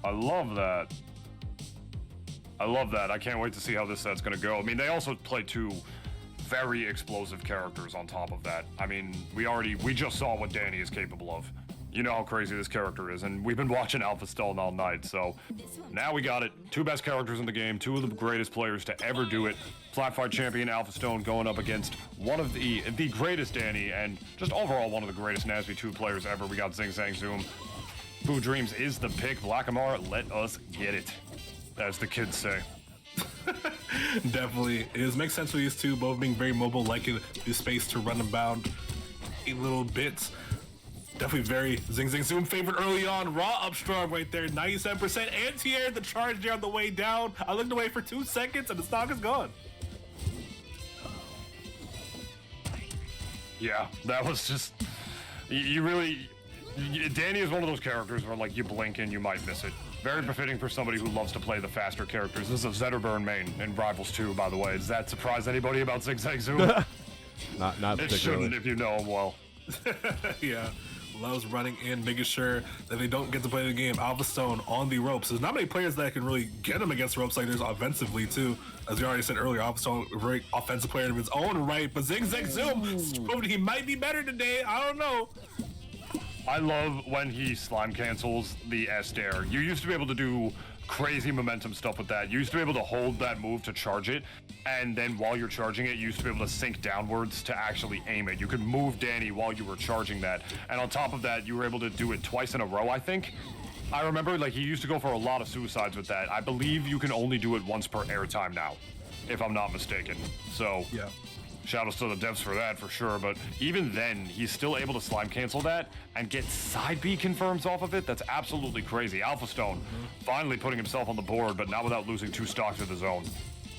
I love that. I love that. I can't wait to see how this set's gonna go. I mean, they also play two very explosive characters on top of that. I mean, we just saw what Danny is capable of. You know how crazy this character is, and we've been watching AlphaStone all night, so now we got it. Two best characters in the game, two of the greatest players to ever do it. Flat fight champion AlphaStone going up against one of the greatest Danny, and just overall one of the greatest NASB2 players ever. We got ZingZangZoom. Food Dreams is the pick. Blackamar, let us get it, as the kids say. Definitely. It makes sense for these two, both being very mobile, liking the space to run about 8 little bits. Definitely very ZingZangZoom favorite early on. Raw up strong right there, 97%. Anti-air the charge there on the way down. I looked away for 2 seconds and the stock is gone. Yeah, that was just... Danny is one of those characters where, like, you blink and you might miss it. Very befitting for somebody who loves to play the faster characters. This is a Zetterburn main in Rivals 2, by the way. Does that surprise anybody about ZingZangZoom? not It particularly. shouldn't if you know him well. Yeah, loves running in, making sure that they don't get to play the game. AlphaStone on the ropes. There's not many players that can really get him against ropes like there's offensively too. As we already said earlier, AlphaStone a very offensive player in his own right, but ZingZangZoom proved he might be better today. I don't know. I love when he slime cancels the S-Dare. You used to be able to do crazy momentum stuff with that. You used to be able to hold that move to charge it, and then while you're charging it, you used to be able to sink downwards to actually aim it. You could move Danny while you were charging that, and on top of that, you were able to do it twice in a row, I think. I remember, like, he used to go for a lot of suicides with that. I believe you can only do it once per airtime now, if I'm not mistaken. So, Yeah. shout-outs to the devs for that, for sure, but even then, he's still able to slime cancel that and get side B confirms off of it. That's absolutely crazy. AlphaStone finally putting himself on the board, but not without losing 2 stocks to the zone.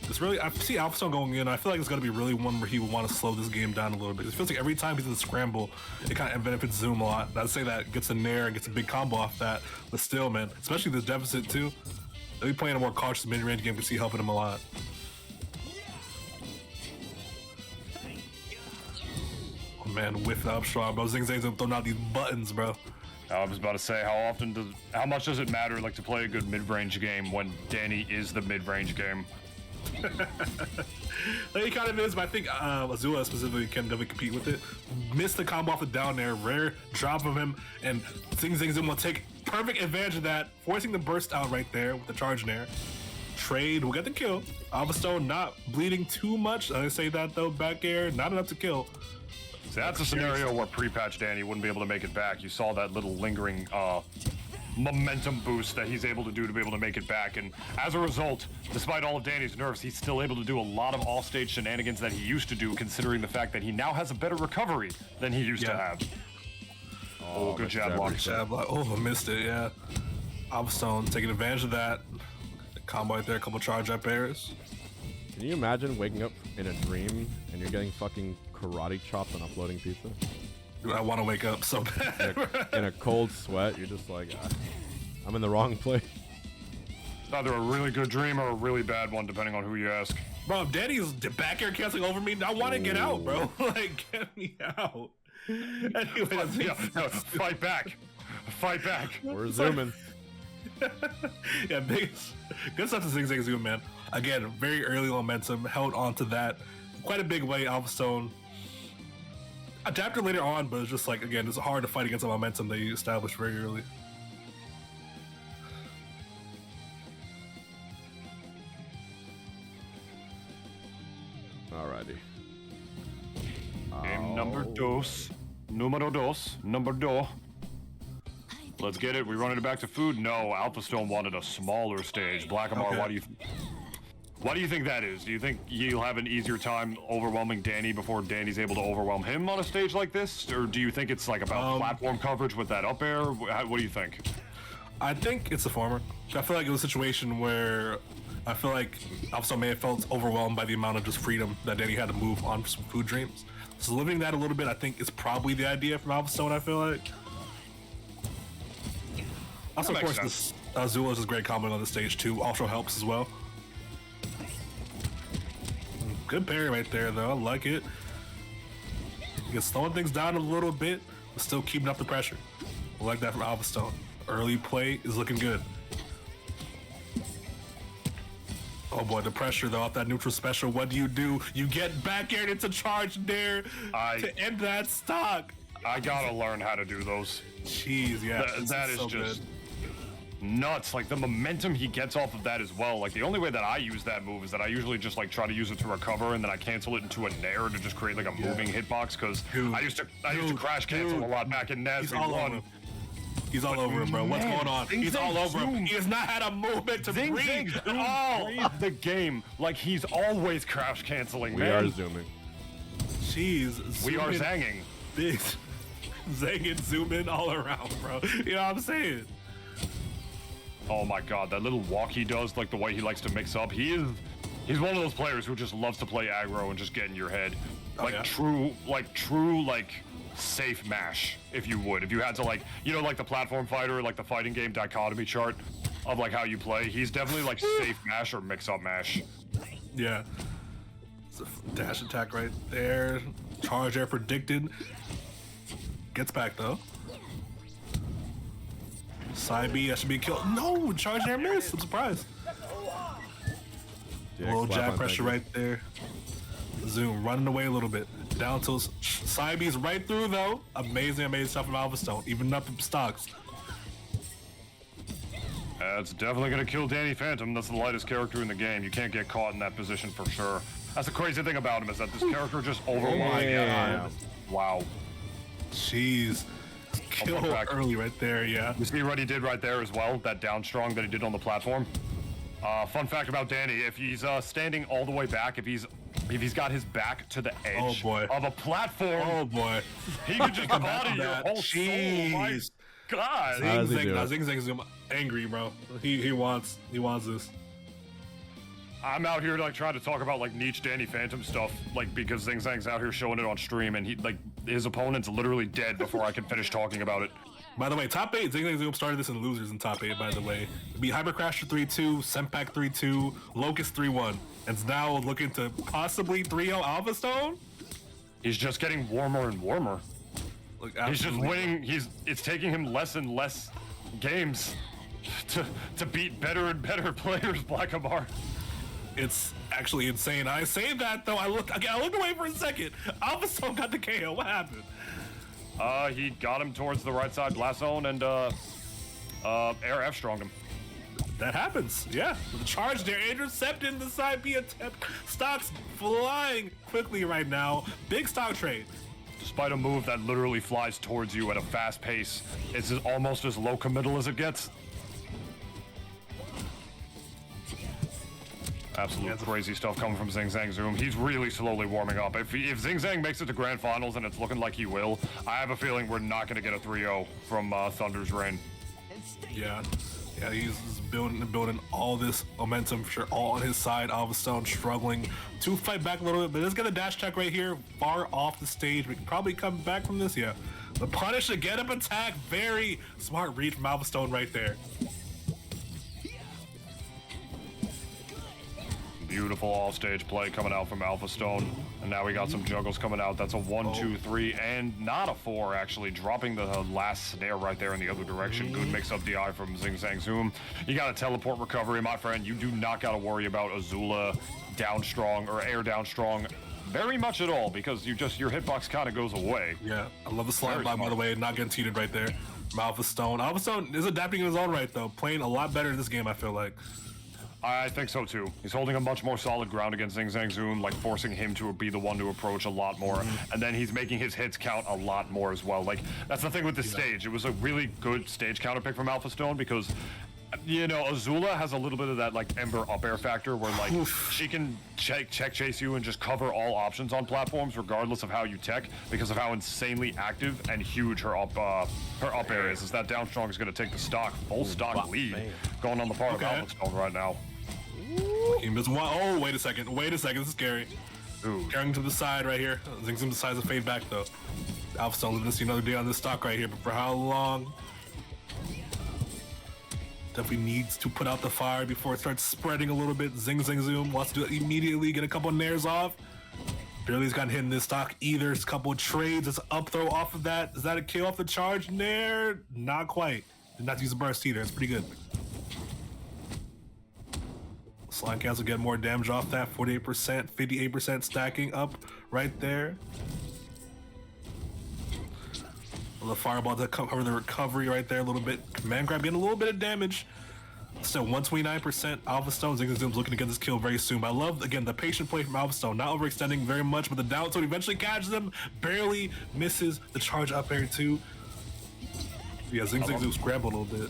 It's really, I see AlphaStone going in. I feel like it's going to be really one where he will want to slow this game down a little bit. It feels like every time he's in the scramble, it kind of benefits Zoom a lot. I'd say that gets a nair and gets a big combo off that, but still, man, especially this deficit too. They'll be playing a more cautious mid-range game, can see helping him a lot. Oh man, whiff up strong, bro. ZingZangZoom throwing out these buttons, bro. I was about to say, how much does it matter, like, to play a good mid-range game when Danny is the mid-range game? Like, he kind of is, but I think Azula specifically can definitely compete with it. Missed the combo off the down there, rare drop from him, and ZingZangZoom will take perfect advantage of that, forcing the burst out right there with the charge nair. Trade will get the kill. AlphaStone not bleeding too much. I say that though, back air, not enough to kill. So that's a scenario where pre-patch Danny wouldn't be able to make it back. You saw that little lingering momentum boost that he's able to do to be able to make it back, and as a result, despite all of Danny's nerfs, he's still able to do a lot of off-stage shenanigans that he used to do, considering the fact that he now has a better recovery than he used to have. Oh, good jab block. Jab block. Oh, I missed it, yeah. AlphaStone taking advantage of that. The combo right there, a couple charge up airs. Can you imagine waking up in a dream and you're getting fucking karate chopped on uploading pizza? Dude, I want to wake up so bad. In a cold sweat, you're just like, I'm in the wrong place. It's either a really good dream or a really bad one, depending on who you ask. Bro, if Danny's back air canceling over me, I want to get out, bro. Like, get me out. Anyway, Yeah, no, fight back. Fight back. We're zooming. Yeah, good stuff to ZingZangZoom, man. Again, very early momentum, held on to that quite a big way. AlphaStone adapted later on, but it's just like, again, it's hard to fight against the momentum they established very early. Alrighty. Game number dos. Numero dos. Number dos. Let's get it. We running it back to food? No, AlphaStone wanted a smaller stage. Blackamar, Okay. why do you think that is? Do you think he'll have an easier time overwhelming Danny before Danny's able to overwhelm him on a stage like this? Or do you think it's like about platform coverage with that up air? What do you think? I think it's the former. I feel like it was a situation where I feel like AlphaStone may have felt overwhelmed by the amount of just freedom that Danny had to move on some food dreams. So limiting that a little bit, I think, is probably the idea from AlphaStone, I feel like. Also, of course, this Azula is a great combo on the stage too. Also helps as well. Good parry right there, though. I like it. He's slowing things down a little bit, but still keeping up the pressure. I like that from AlphaStone. Early play is looking good. Oh boy, the pressure though off that neutral special. What do? You get back air into charge there to end that stock. I gotta learn how to do those. Jeez, yeah. That is so just good. nuts. Like the momentum he gets off of that as well. Like the only way that I use that move is that I usually just like try to use it to recover and then I cancel it into a nair to just create like a moving hitbox because I used to crash cancel a lot back in NASB2. He's all over him, bro. What's going on? He's all over him. He has not had a movement to breathe at all. The game, like he's always crash canceling. We are zooming. Jeez. We are zanging. Big zanging, zooming all around, bro. You know what I'm saying? Oh my god, that little walk he does, like the way he likes to mix up. He's one of those players who just loves to play aggro and just get in your head. Like true safe mash, if you would. If you had to like, you know, like the platform fighter, like the fighting game dichotomy chart of like how you play, he's definitely like safe mash or mix up mash. Yeah. It's a dash attack right there. Charge air predicted. Gets back though. Side B, that should be a kill. No, charge air miss. I'm surprised. Yeah, Little jab pressure right there. Zoom running away a little bit. Down till side B's right through though. Amazing stuff from AlphaStone. Even up stocks. That's definitely gonna kill Danny Phantom. That's the lightest character in the game. You can't get caught in that position for sure. That's the crazy thing about him is that this character just overwhelmed. Wow. Jeez. Kill early right there, yeah. You see what he did right there as well? That down strong that he did on the platform. Fun fact about Danny: if he's standing all the way back, if he's got his back to the edge of a platform, he could just body your whole soul. My God! ZingZangZoom angry, bro. He wants this. I'm out here like trying to talk about like niche Danny Phantom stuff, like because ZingZang's out here showing it on stream, and he like his opponent's literally dead before I can finish talking about it. By the way, top 8, ZingZangZoom started this in losers in top 8, by the way. It beat Hypercrasher 3-2, Sempak 3-2, Locust 3-1. And is now looking to possibly 3-0 AlphaStone? He's just getting warmer and warmer. Look, he's just winning. It's taking him less and less games to beat better and better players, Blackamar. It's actually insane. I say that though. I looked away for a second. AlphaStone got the KO. What happened? He got him towards the right side blast zone and air F stronged him. That happens, yeah. With the charge there, intercepting the side B attempt. Stocks flying quickly right now. Big stock trade. Despite a move that literally flies towards you at a fast pace, it's almost as low committal as it gets. Absolute crazy stuff coming from ZingZangZoom. He's really slowly warming up. If ZingZang makes it to Grand Finals, and it's looking like he will, I have a feeling we're not going to get a 3-0 from Thunder's reign. Yeah, he's building all this momentum for sure, all on his side. AlphaStone struggling to fight back a little bit, but let's get a dash check right here, far off the stage. We can probably come back from this, yeah. The punish, the get up attack, very smart read from AlphaStone right there. Beautiful all-stage play coming out from AlphaStone. And now we got some juggles coming out. That's a 1, 2, 3, and not a 4, actually. Dropping the last snare right there in the other direction. Good mix-up DI from ZingZangZoom. You got a teleport recovery, my friend. You do not got to worry about Azula down strong or air down strong very much at all, because your hitbox kind of goes away. Yeah, I love the slide by the way, not getting cheated right there from AlphaStone. AlphaStone is adapting in his own right, though. Playing a lot better in this game, I feel like. I think so too. He's holding a much more solid ground against ZingZangZoom, like forcing him to be the one to approach a lot more. And then he's making his hits count a lot more as well. Like, that's the thing with this stage. It was a really good stage counter pick from AlphaStone because, you know, Azula has a little bit of that like Ember up air factor where like she can check chase you and just cover all options on platforms regardless of how you tech because of how insanely active and huge her up air is. As that down strong is going to take the full stock lead going on the part of AlphaStone right now. He missed one. Oh, wait a second. This is scary. Carrying to the side right here. ZingZangZoom decides to fade back though. AlphaStone living to see another day on this stock right here, but for how long? Definitely needs to put out the fire before it starts spreading a little bit. ZingZangZoom wants to do it immediately, get a couple of nairs off. Barely's gotten hit in this stock either. It's a couple of trades. It's up throw off of that. Is that a kill off the charge? Nair? Not quite. Did not use a burst either. It's pretty good. Slime Cancel get more damage off that. 48%, 58% stacking up right there. The Fireball to cover the recovery right there a little bit. Command Grab getting a little bit of damage. Still 129%. AlphaStone, ZingZangZoom's looking to get this kill very soon. But I love, again, the patient play from AlphaStone. Not overextending very much, but the down tilt eventually catches him. Barely misses the charge up air too. Yeah, ZingZangZoom scrambled a little bit.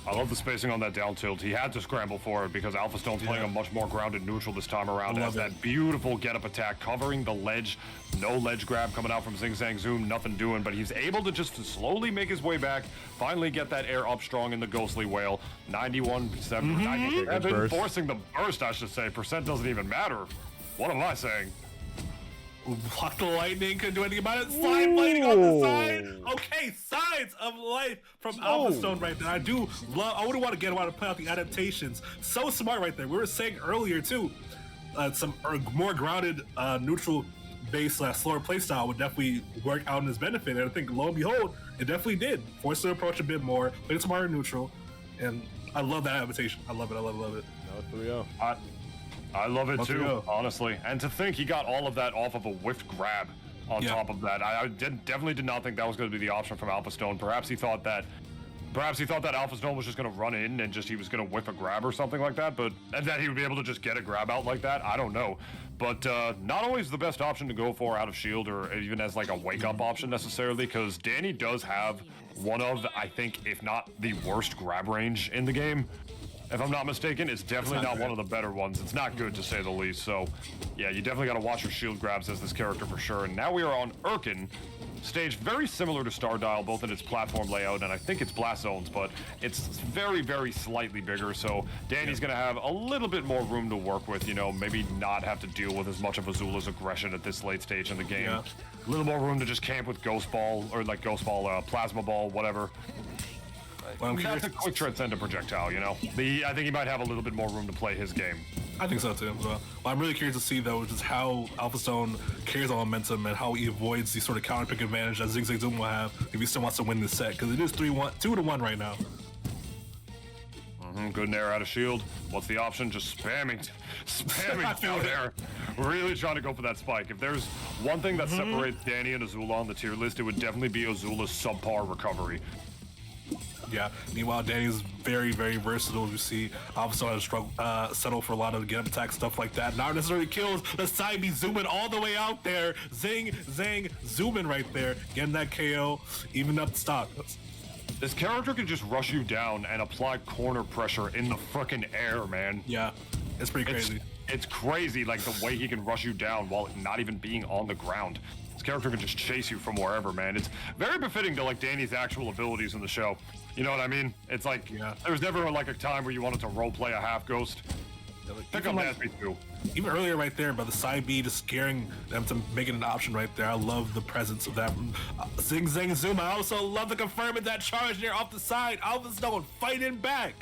I love the spacing on that down tilt. He had to scramble for it because AlphaStone's playing a much more grounded neutral this time around. Has that beautiful get-up attack covering the ledge. No ledge grab coming out from ZingZangZoom, nothing doing, but he's able to just slowly make his way back, finally get that air up strong in the Ghostly Whale. 91%, 97, forcing the burst, I should say. Percent doesn't even matter. What am I saying? Block the lightning, couldn't do anything about it. Slime lightning on the side. Okay, signs of life from AlphaStone right there. I do love, I wouldn't want to get him out to play out the adaptations. So smart right there. We were saying earlier too, some more grounded neutral base / slower playstyle would definitely work out in his benefit. And I think lo and behold, it definitely did. Forced to approach a bit more, played smarter neutral, and I love that adaptation. I love it, I love it, love it. No 3-0. I love it too, honestly. And to think he got all of that off of a whiffed grab on top of that. I definitely did not think that was going to be the option from AlphaStone. Perhaps he thought that AlphaStone was just going to run in and he was going to whiff a grab or something like that, and that he would be able to just get a grab out like that. I don't know. But not always the best option to go for out of shield or even as like a wake-up option necessarily, because Danny does have one of, I think, if not the worst grab range in the game. If I'm not mistaken, it's definitely not one of the better ones. It's not good, to say the least. So, yeah, you definitely got to watch your shield grabs as this character for sure. And now we are on Urkin, stage very similar to Stardial, both in its platform layout and I think it's blast zones, but it's very, very slightly bigger. So Danny's going to have a little bit more room to work with, you know, maybe not have to deal with as much of Azula's aggression at this late stage in the game. A little more room to just camp with Ghost Ball, or like Ghost Ball, Plasma Ball, whatever. Well, that's a quick transcendent projectile, you know? I think he might have a little bit more room to play his game. I think so too. Well, I'm really curious to see though just how AlphaStone carries on momentum and how he avoids the sort of counter pick advantage that ZingZangZoom will have if he still wants to win this set, because it is 2-1 right now. Good nair out of shield. What's the option? Just spamming down there. Really trying to go for that spike. If there's one thing that separates Danny and Azula on the tier list, it would definitely be Azula's subpar recovery. Yeah. Meanwhile, Danny's very, very versatile. You see, AlphaStone has struggled, settle for a lot of get-up attack stuff like that. Not necessarily kills. The side B zooming all the way out there. ZingZangZooming right there, getting that KO, even up the stock. This character can just rush you down and apply corner pressure in the frickin' air, man. Yeah, it's pretty crazy. It's crazy, like the way he can rush you down while not even being on the ground. This character can just chase you from wherever, man. It's very befitting to like Danny's actual abilities in the show. You know what I mean? It's like, there was never like a time where you wanted to roleplay a half ghost. Pick up NASB2. Even earlier right there, by the side B just scaring them to make it an option right there. I love the presence of that. ZingZangZoom. I also love the confirming that charge there off the side. AlphaStone fighting back.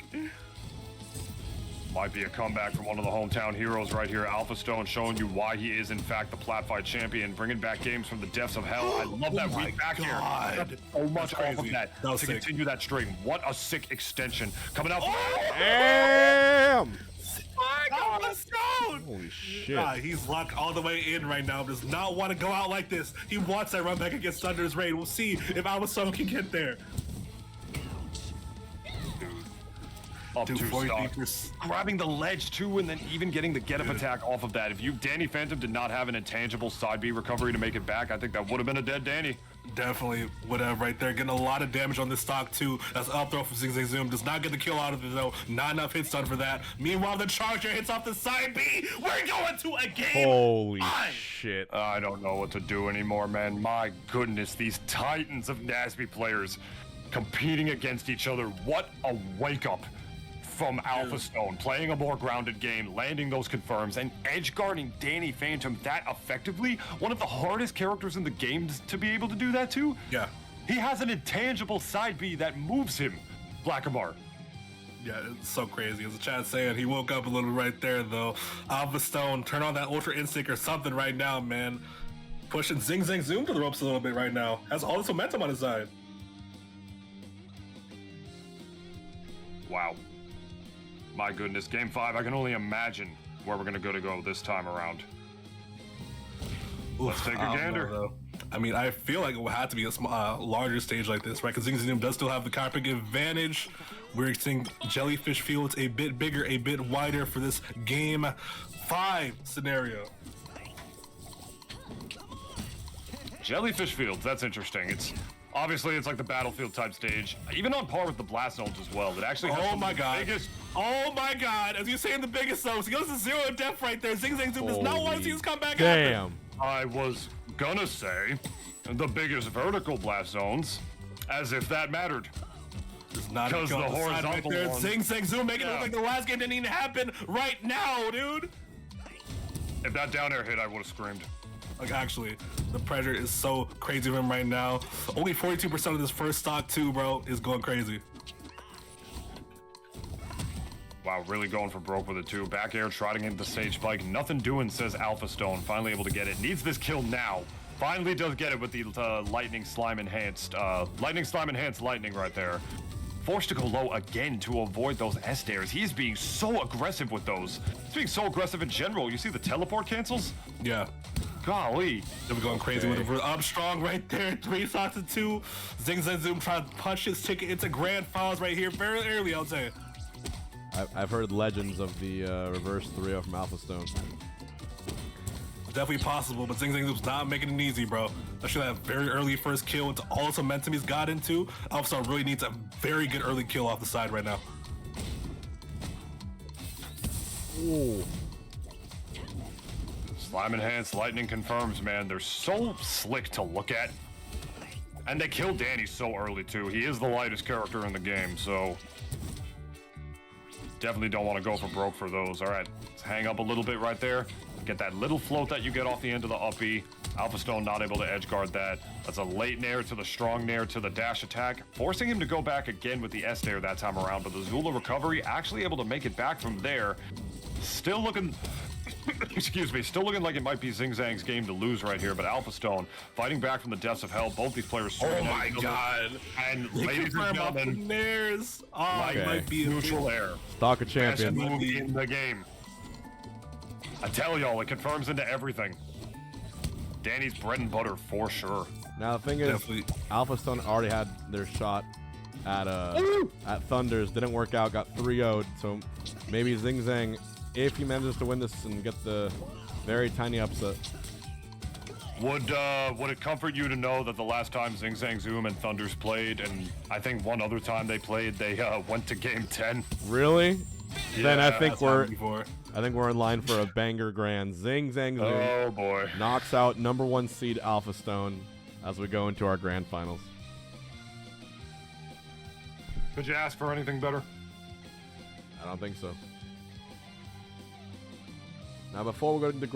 Might be a comeback from one of the hometown heroes right here. AlphaStone showing you why he is in fact the plat fight champion, bringing back games from the depths of hell. I love that week back here. So much off of that to continue that string. What a sick extension coming out. Damn! AlphaStone! Holy shit. He's locked all the way in right now. Does not want to go out like this. He wants that run back against Thunder's Raid. We'll see if AlphaStone can get there. Up two stocks. Grabbing the ledge too, and then even getting the get-up attack off of that. If Danny Phantom did not have an intangible side B recovery to make it back, I think that would have been a dead Danny. Definitely would have right there. Getting a lot of damage on this stock too. That's up throw from ZingZangZoom. Does not get the kill out of it though. Not enough hits done for that. Meanwhile, the charger hits off the side B. We're going to a game. Holy shit. I don't know what to do anymore, man. My goodness, these titans of NASB players competing against each other. What a wake-up from AlphaStone, playing a more grounded game, landing those confirms, and edge guarding Danny Phantom that effectively. One of the hardest characters in the game to be able to do that too. Yeah. He has an intangible side B that moves him, Blackamar. Yeah, it's so crazy. As the chat saying, he woke up a little right there though. AlphaStone, turn on that Ultra Instinct or something right now, man. Pushing ZingZangZoom to the ropes a little bit right now. Has all this momentum on his side. Wow. My goodness, Game 5, I can only imagine where we're going to go this time around. Let's take a I don't gander. know, though. I mean, I feel like it would have to be a larger stage like this, right? Because ZingZangZoom does still have the car pick advantage. We're seeing Jellyfish Fields a bit bigger, a bit wider for this Game 5 scenario. Jellyfish Fields, that's interesting. It's obviously it's like the Battlefield type stage, even on par with the Blast Zones as well. It actually has Oh my god. biggest. Oh my god. As you say in the biggest zones, he goes to 0 death right there. ZingZangZoom does not want to see this comeback happen. Damn. I was gonna say the biggest vertical blast zones, as if that mattered. It's not Because the on side horizontal right there. one- ZingZangZoom making it Yeah. look like the last game didn't even happen right now, dude. If that down air hit, I would have screamed. Like, actually, the pressure is so crazy of him right now. Only 42% of this first stock, too, bro, is going crazy. Wow, really going for broke with it too. Back air, trotting into the stage spike. Nothing doing, says AlphaStone. Finally able to get it. Needs this kill now. Finally does get it with the lightning slime enhanced lightning right there. Forced to go low again to avoid those S-dares. He's being so aggressive with those. He's being so aggressive in general. You see the teleport cancels? Yeah. Golly. They're going crazy with it. Up strong right there. 3 stocks to 2. ZingZangZoom trying to punch his ticket into grand finals right here very early, I'll say. I've heard legends of the reverse 3-0 from AlphaStone. Definitely possible, but ZingZangZoom's not making it easy, bro. Especially that very early first kill into all this momentum he's got into. AlphaStone really needs a very good early kill off the side right now. Ooh. Slime enhanced lightning confirms, man. They're so slick to look at. And they killed Danny so early too. He is the lightest character in the game, so definitely don't want to go for broke for those. All right, let's hang up a little bit right there. Get that little float that you get off the end of the up B. AlphaStone not able to edge guard that. That's a late nair to the strong nair to the dash attack, forcing him to go back again with the S nair that time around. But the Azula recovery actually able to make it back from there. Still looking, excuse me, still looking like it might be ZingZang's game to lose right here. But AlphaStone fighting back from the depths of hell. Both these players. Oh my god. And ladies and gentlemen, nairs. Oh, like it might be a neutral air. Stalker Best champion. move in the game. I tell y'all, it confirms into everything. Danny's bread and butter for sure. Now the thing is, Definitely. AlphaStone already had their shot at Thunders. Didn't work out. Got 3-0'd. So maybe ZingZang, if he manages to win this and get the very tiny upset. Would it comfort you to know that the last time ZingZangZoom and Thunders played, and I think one other time they played, they went to Game 10? Really? Then I Yeah, think That's we're happened before. in line for a banger grand. ZingZangZoom Oh boy. knocks out #1 seed AlphaStone as we go into our grand finals. Could you ask for anything better? I don't think so. Now before we go into the